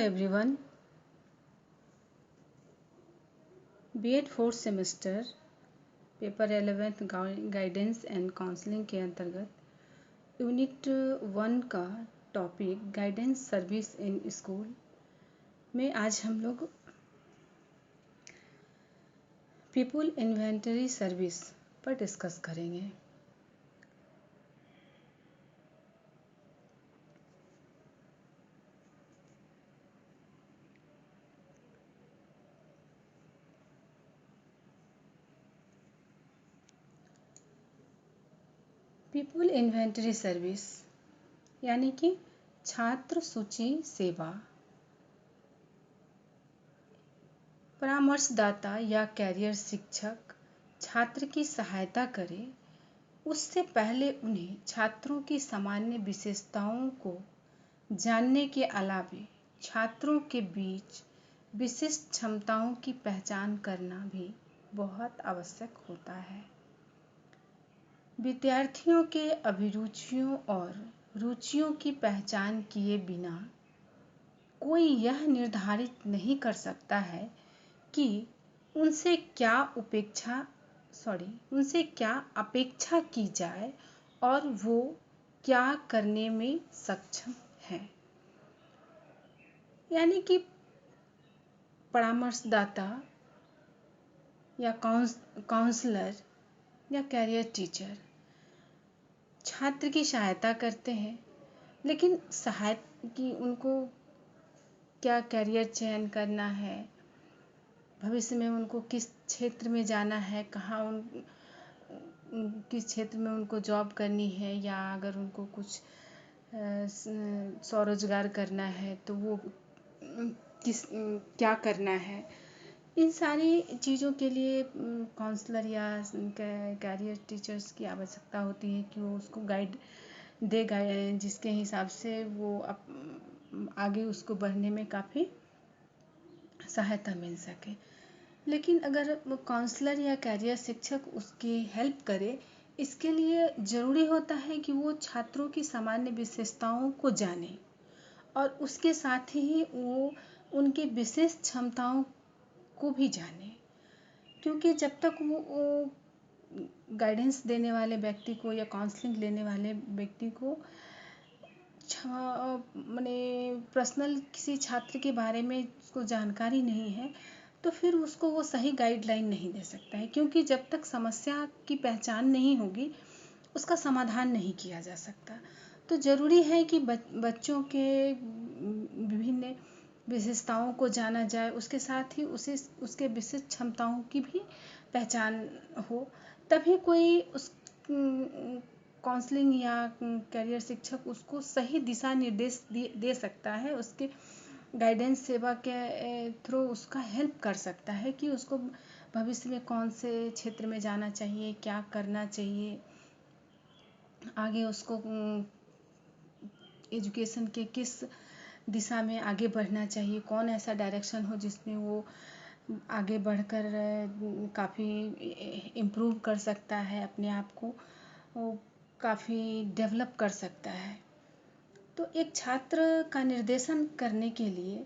everyone. B.Ed 4th semester paper 11th guidance and counselling के अंतर्गत unit 1 का topic guidance service in school में आज हम लोग पीपल इन्वेंटरी सर्विस पर डिस्कस करेंगे। पीपल इन्वेंटरी सर्विस यानी कि छात्र सूची सेवा। परामर्शदाता या कैरियर शिक्षक छात्र की सहायता करे उससे पहले उन्हें छात्रों की सामान्य विशेषताओं को जानने के अलावा छात्रों के बीच विशिष्ट क्षमताओं की पहचान करना भी बहुत आवश्यक होता है। विद्यार्थियों के अभिरुचियों और रुचियों की पहचान किए बिना कोई यह निर्धारित नहीं कर सकता है कि उनसे क्या अपेक्षा की जाए और वो क्या करने में सक्षम है। यानी कि परामर्शदाता या काउंसलर या कैरियर टीचर छात्र की सहायता करते हैं, लेकिन सहायता की उनको क्या कैरियर चयन करना है, भविष्य में उनको किस क्षेत्र में जाना है, किस क्षेत्र में उनको जॉब करनी है, या अगर उनको कुछ स्वरोजगार करना है तो वो क्या करना है। इन सारी चीज़ों के लिए काउंसलर या कैरियर टीचर्स की आवश्यकता होती है कि वो उसको गाइड देगा, जिसके हिसाब से वो आगे उसको बढ़ने में काफ़ी सहायता मिल सके। लेकिन अगर वो काउंसलर या कैरियर शिक्षक उसकी हेल्प करे, इसके लिए ज़रूरी होता है कि वो छात्रों की सामान्य विशेषताओं को जाने और उसके साथ ही वो उनकी विशेष क्षमताओं को भी जाने, क्योंकि जब तक वो गाइडेंस देने वाले व्यक्ति को या काउंसलिंग लेने वाले व्यक्ति को माने पर्सनल किसी छात्र के बारे में उसको जानकारी नहीं है तो फिर उसको वो सही गाइडलाइन नहीं दे सकता है, क्योंकि जब तक समस्या की पहचान नहीं होगी उसका समाधान नहीं किया जा सकता। तो ज़रूरी है कि बच्चों के विभिन्न विशेषताओं को जाना जाए, उसके साथ ही उसके विशिष्ट क्षमताओं की भी पहचान हो, तभी कोई उस काउंसलिंग या कैरियर शिक्षक उसको सही दिशा निर्देश दे सकता है, उसके गाइडेंस सेवा के थ्रू उसका हेल्प कर सकता है कि उसको भविष्य में कौन से क्षेत्र में जाना चाहिए, क्या करना चाहिए, आगे उसको एजुकेशन के किस दिशा में आगे बढ़ना चाहिए, कौन ऐसा डायरेक्शन हो जिसमें वो आगे बढ़कर काफ़ी इम्प्रूव कर सकता है, अपने आप को वो काफ़ी डेवलप कर सकता है। तो एक छात्र का निर्देशन करने के लिए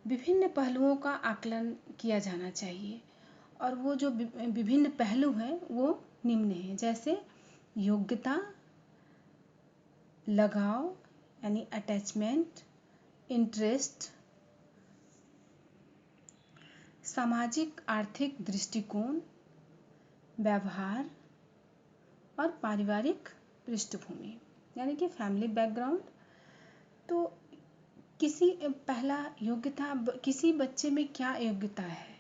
विभिन्न पहलुओं का आकलन किया जाना चाहिए, और वो जो विभिन्न पहलू हैं वो निम्न हैं, जैसे योग्यता, लगाव यानी अटैचमेंट, इंटरेस्ट, सामाजिक आर्थिक दृष्टिकोण, व्यवहार और पारिवारिक पृष्ठभूमि यानी कि फैमिली बैकग्राउंड। तो पहला योग्यता, किसी बच्चे में क्या योग्यता है,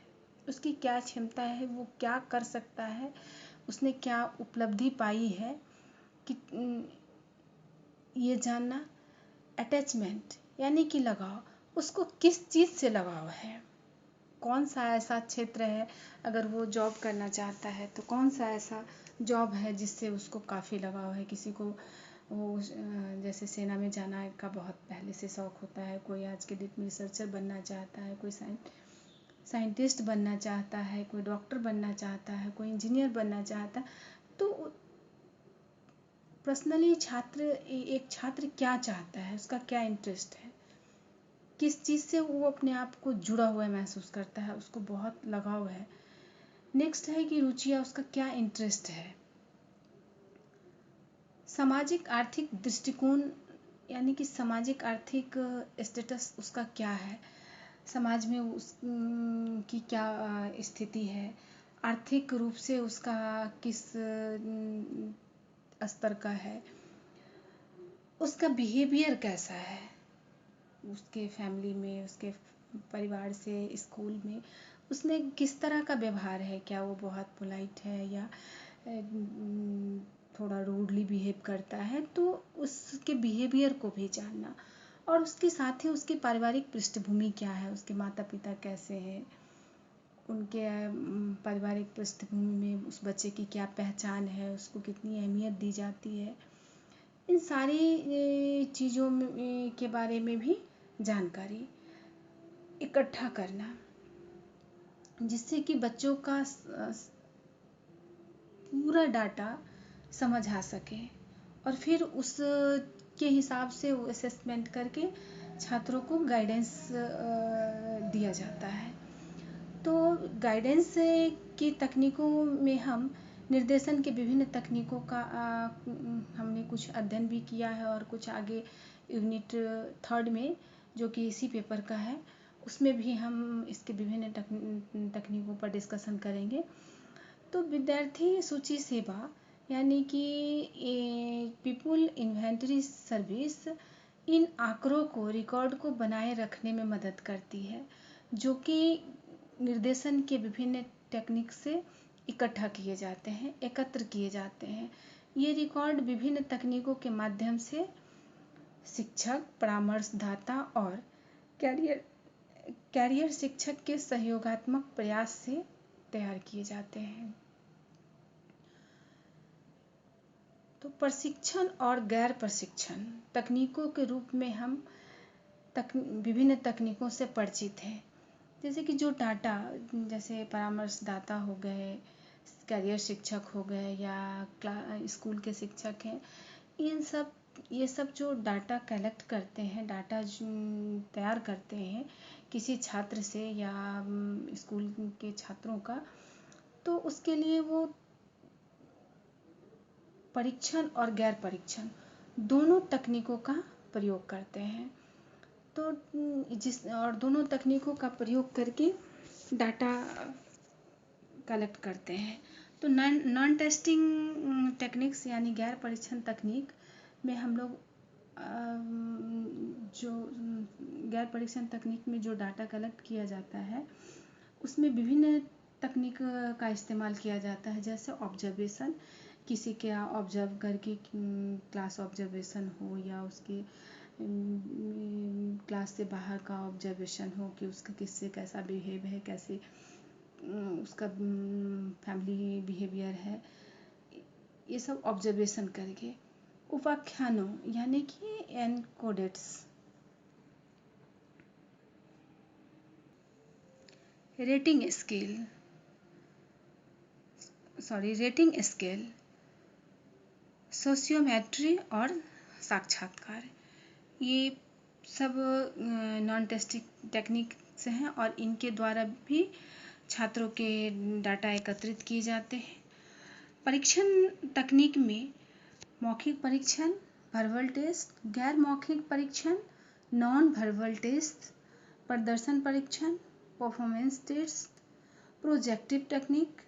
उसकी क्या क्षमता है, वो क्या कर सकता है, उसने क्या उपलब्धि पाई है कि ये जानना। अटैचमेंट यानी कि लगाव, उसको किस चीज़ से लगाव है, कौन सा ऐसा क्षेत्र है, अगर वो जॉब करना चाहता है तो कौन सा ऐसा जॉब है जिससे उसको काफ़ी लगाव है। किसी को वो जैसे सेना में जाना का बहुत पहले से शौक़ होता है, कोई आज के डेट में रिसर्चर बनना चाहता है, कोई साइंटिस्ट बनना चाहता है, कोई डॉक्टर बनना चाहता है, कोई इंजीनियर बनना चाहता है। तो पर्सनली एक छात्र क्या चाहता है, उसका क्या इंटरेस्ट है, किस चीज़ से वो अपने आप को जुड़ा हुआ महसूस करता है, उसको बहुत लगाव है। नेक्स्ट है कि रुचि या उसका क्या इंटरेस्ट है। सामाजिक आर्थिक दृष्टिकोण यानी कि सामाजिक आर्थिक स्टेटस उसका क्या है, समाज में उस की क्या स्थिति है, आर्थिक रूप से उसका किस स्तर का है, उसका बिहेवियर कैसा है, उसके फैमिली में, उसके परिवार से, स्कूल में उसने किस तरह का व्यवहार है, क्या वो बहुत पोलाइट है या थोड़ा रूडली बिहेव करता है। तो उसके बिहेवियर को भी जानना, और उसके साथ ही उसकी पारिवारिक पृष्ठभूमि क्या है, उसके माता पिता कैसे हैं, उनके पारिवारिक पृष्ठभूमि में उस बच्चे की क्या पहचान है, उसको कितनी अहमियत दी जाती है, इन सारी चीज़ों के बारे में भी जानकारी इकट्ठा करना, जिससे कि बच्चों का पूरा डाटा समझ आ सके, और फिर उसके हिसाब से वो असेसमेंट करके छात्रों को गाइडेंस दिया जाता है। तो गाइडेंस की तकनीकों में हम निर्देशन के विभिन्न तकनीकों का हमने कुछ अध्ययन भी किया है, और कुछ आगे यूनिट 3 में जो कि इसी पेपर का है उसमें भी हम इसके विभिन्न तकनीकों पर डिस्कशन करेंगे। तो विद्यार्थी सूची सेवा यानी कि पीपल इन्वेंटरी सर्विस इन आंकड़ों को, रिकॉर्ड को बनाए रखने में मदद करती है, जो कि निर्देशन के विभिन्न टेक्निक से इकट्ठा किए जाते हैं, एकत्र किए जाते हैं। ये रिकॉर्ड विभिन्न तकनीकों के माध्यम से शिक्षक, परामर्शदाता और कैरियर शिक्षक के सहयोगात्मक प्रयास से तैयार किए जाते हैं। तो प्रशिक्षण और गैर प्रशिक्षण तकनीकों के रूप में हम विभिन्न तकनीकों से परिचित हैं, जैसे कि जो डाटा, जैसे परामर्शदाता हो गए, कैरियर शिक्षक हो गए या स्कूल के शिक्षक हैं, ये सब जो डाटा कलेक्ट करते हैं, डाटा तैयार करते हैं किसी छात्र से या स्कूल के छात्रों का, तो उसके लिए वो परीक्षण और गैर परीक्षण दोनों तकनीकों का प्रयोग करते हैं। तो दोनों तकनीकों का प्रयोग करके डाटा कलेक्ट करते हैं। तो नॉन टेस्टिंग टेक्निक्स यानी गैर परीक्षण तकनीक में हम लोग जो गैर परीक्षण तकनीक में जो डाटा कलेक्ट किया जाता है उसमें विभिन्न तकनीक का इस्तेमाल किया जाता है, जैसे ऑब्जर्वेशन, किसी के ऑब्जर्व करके क्लास ऑब्जर्वेशन हो या उसके क्लास से बाहर का ऑब्जर्वेशन हो कि उसका किससे कैसा बिहेव है, कैसे उसका फैमिली बिहेवियर है, ये सब ऑब्जर्वेशन करके। उपाख्यानों यानी कि एनकोडेट्स, रेटिंग स्केल, सोशियोमेट्री और साक्षात्कार, ये सब नॉन टेस्टिंग टेक्निक्स हैं और इनके द्वारा भी छात्रों के डाटा एकत्रित किए जाते हैं। परीक्षण तकनीक में मौखिक परीक्षण, वर्बल टेस्ट, गैर मौखिक परीक्षण, नॉन वर्बल टेस्ट, प्रदर्शन परीक्षण, परफॉर्मेंस टेस्ट, प्रोजेक्टिव टेक्निक,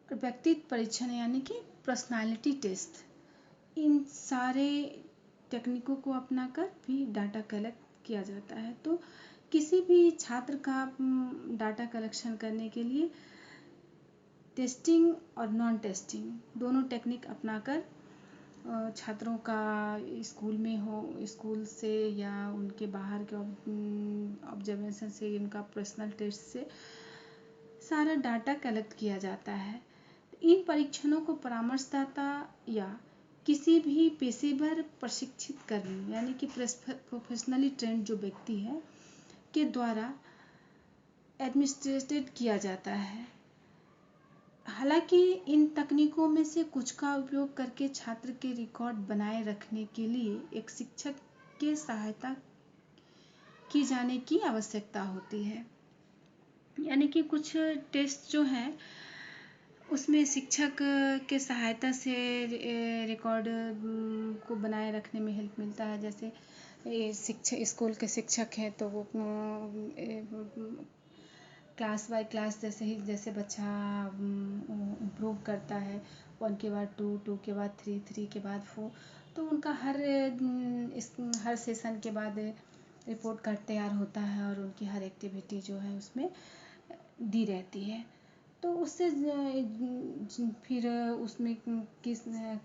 व्यक्तित्व परीक्षण यानी कि पर्सनालिटी टेस्ट, इन सारे टेक्निकों को अपनाकर भी डाटा कलेक्ट किया जाता है। तो किसी भी छात्र का डाटा कलेक्शन करने के लिए टेस्टिंग और नॉन टेस्टिंग दोनों टेक्निक अपनाकर छात्रों का स्कूल में हो, स्कूल से या उनके बाहर के ऑब्जर्वेशन से, उनका पर्सनल टेस्ट से सारा डाटा कलेक्ट किया जाता है। इन परीक्षणों को परामर्शदाता या किसी भी पेशेवर प्रशिक्षित कर्मी यानी कि प्रोफेशनली ट्रेंड जो व्यक्ति है के द्वारा एडमिनिस्ट्रेटेड किया जाता है। हालांकि इन तकनीकों में से कुछ का उपयोग करके छात्र के रिकॉर्ड बनाए रखने के लिए एक शिक्षक के सहायता की जाने की आवश्यकता होती है। यानी कि कुछ टेस्ट जो हैं उसमें शिक्षक के सहायता से रिकॉर्ड को बनाए रखने में हेल्प मिलता है। जैसे शिक्षक स्कूल के शिक्षक हैं तो वो क्लास बाय क्लास जैसे बच्चा इम्प्रूव करता है, 1 के बाद 2, 2 के बाद 3, 3 के बाद 4, तो उनका हर सेशन के बाद रिपोर्ट कार्ड तैयार होता है और उनकी हर एक्टिविटी जो है उसमें दी रहती है। तो उससे फिर उसमें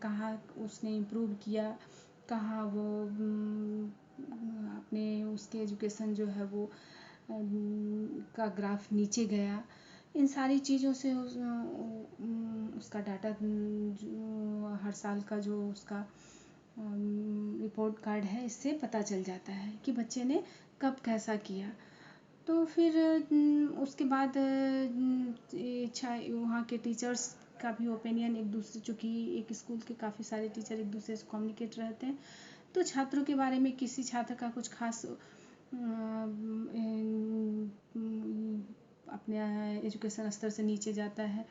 कहाँ उसने इम्प्रूव किया, कहाँ वो अपने उसके एजुकेशन जो है वो का ग्राफ नीचे गया, इन सारी चीज़ों से उसका डाटा हर साल का जो उसका रिपोर्ट कार्ड है इससे पता चल जाता है कि बच्चे ने कब कैसा किया। तो फिर उसके बाद वहाँ के टीचर्स का भी ओपिनियन एक दूसरे, चूँकि एक स्कूल के काफ़ी सारे टीचर एक दूसरे से कम्युनिकेट रहते हैं, तो छात्रों के बारे में किसी छात्र का कुछ खास अपने एजुकेशन स्तर से नीचे जाता है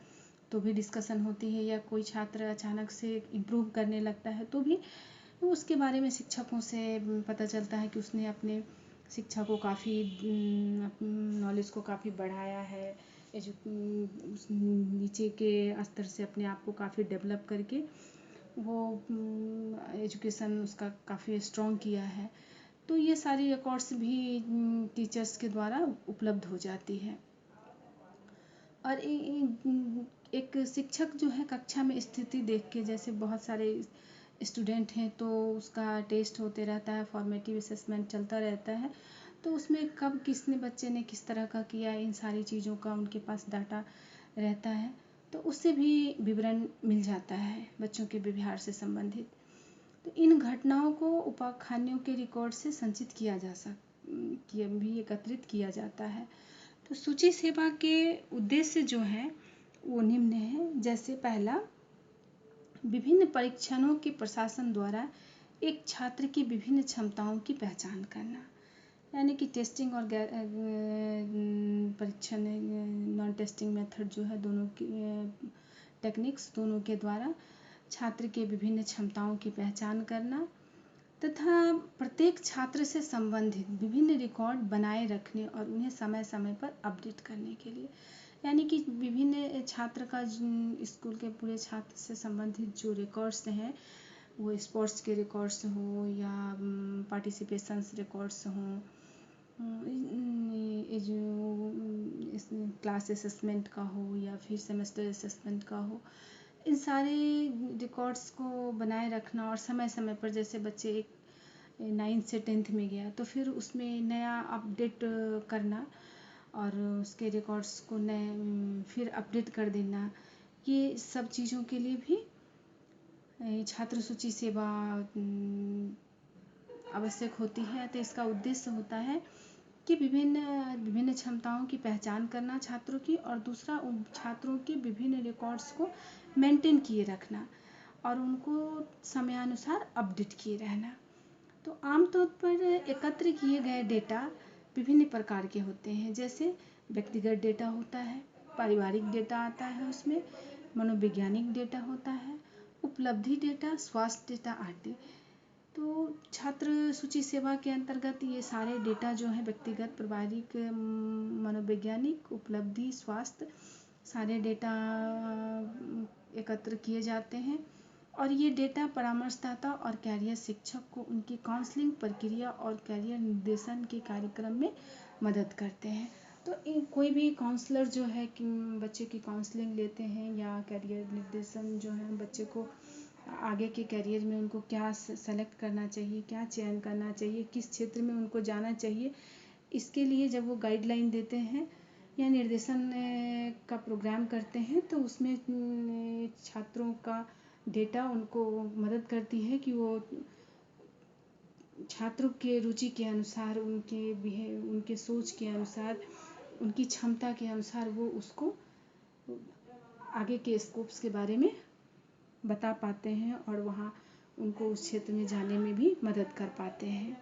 तो भी डिस्कशन होती है, या कोई छात्र अचानक से इम्प्रूव करने लगता है तो भी उसके बारे में शिक्षकों से पता चलता है कि उसने अपने शिक्षा को काफ़ी नॉलेज को काफ़ी बढ़ाया है, नीचे के स्तर से अपने आप को काफ़ी डेवलप करके वो एजुकेशन उसका काफ़ी स्ट्रॉन्ग किया है। तो ये सारी रिकॉर्ड्स भी टीचर्स के द्वारा उपलब्ध हो जाती है। और एक शिक्षक जो है कक्षा में स्थिति देख के, जैसे बहुत सारे स्टूडेंट हैं तो उसका टेस्ट होते रहता है, फॉर्मेटिव असेसमेंट चलता रहता है, तो उसमें कब किसने बच्चे ने किस तरह का किया, इन सारी चीज़ों का उनके पास डाटा रहता है, तो उससे भी विवरण मिल जाता है बच्चों के व्यवहार से संबंधित। तो इन घटनाओं को उपाख्यानों के रिकॉर्ड से संचित भी एकत्रित किया जाता है। तो सूची सेवा के उद्देश्य जो है वो निम्न है। जैसे पहला, विभिन्न परीक्षणों के प्रशासन द्वारा एक छात्र की विभिन्न क्षमताओं की पहचान करना, यानी कि टेस्टिंग और परीक्षण नॉन टेस्टिंग मेथड जो है, दोनों की टेक्निक्स दोनों के द्वारा छात्र के विभिन्न क्षमताओं की पहचान करना, तथा प्रत्येक छात्र से संबंधित विभिन्न रिकॉर्ड बनाए रखने और उन्हें समय समय पर अपडेट करने के लिए, यानी कि विभिन्न छात्र का स्कूल के पूरे छात्र से संबंधित जो रिकॉर्ड्स हैं, वो स्पोर्ट्स के रिकॉर्ड्स हो या पार्टिसिपेशंस रिकॉर्ड्स हों, जो क्लास असेसमेंट का हो या फिर सेमेस्टर असेसमेंट का हो, इन सारे रिकॉर्ड्स को बनाए रखना और समय समय पर, जैसे बच्चे एक 9th से 10th में गया तो फिर उसमें नया अपडेट करना और उसके रिकॉर्ड्स को नए फिर अपडेट कर देना, ये सब चीज़ों के लिए भी छात्र सूची सेवा आवश्यक होती है। तो इसका उद्देश्य होता है कि विभिन्न क्षमताओं की पहचान करना छात्रों की, और दूसरा उन छात्रों के विभिन्न रिकॉर्ड्स को मेंटेन किए रखना और उनको समयानुसार अपडेट किए रहना। तो आमतौर पर एकत्र किए गए डेटा विभिन्न प्रकार के होते हैं, जैसे व्यक्तिगत डेटा होता है, पारिवारिक डेटा आता है, उसमें मनोवैज्ञानिक डेटा होता है, उपलब्धि डेटा, स्वास्थ्य डेटा आदि। तो छात्र सूची सेवा के अंतर्गत ये सारे डेटा जो है व्यक्तिगत, पारिवारिक, मनोवैज्ञानिक, उपलब्धि, स्वास्थ्य, सारे डेटा एकत्र किए जाते हैं और ये डेटा परामर्शदाता और कैरियर शिक्षक को उनकी काउंसलिंग प्रक्रिया और कैरियर निर्देशन के कार्यक्रम में मदद करते हैं। तो कोई भी काउंसलर जो है कि बच्चे की काउंसलिंग लेते हैं या कैरियर निर्देशन जो है, बच्चे को आगे के कैरियर में उनको क्या सेलेक्ट करना चाहिए, क्या चयन करना चाहिए, किस क्षेत्र में उनको जाना चाहिए, इसके लिए जब वो गाइडलाइन देते हैं या निर्देशन का प्रोग्राम करते हैं तो उसमें छात्रों का डेटा उनको मदद करती है कि वो छात्रों के रुचि के अनुसार, उनके सोच के अनुसार, उनकी क्षमता के अनुसार वो उसको आगे के स्कोप्स के बारे में बता पाते हैं और वहाँ उनको उस क्षेत्र में जाने में भी मदद कर पाते हैं।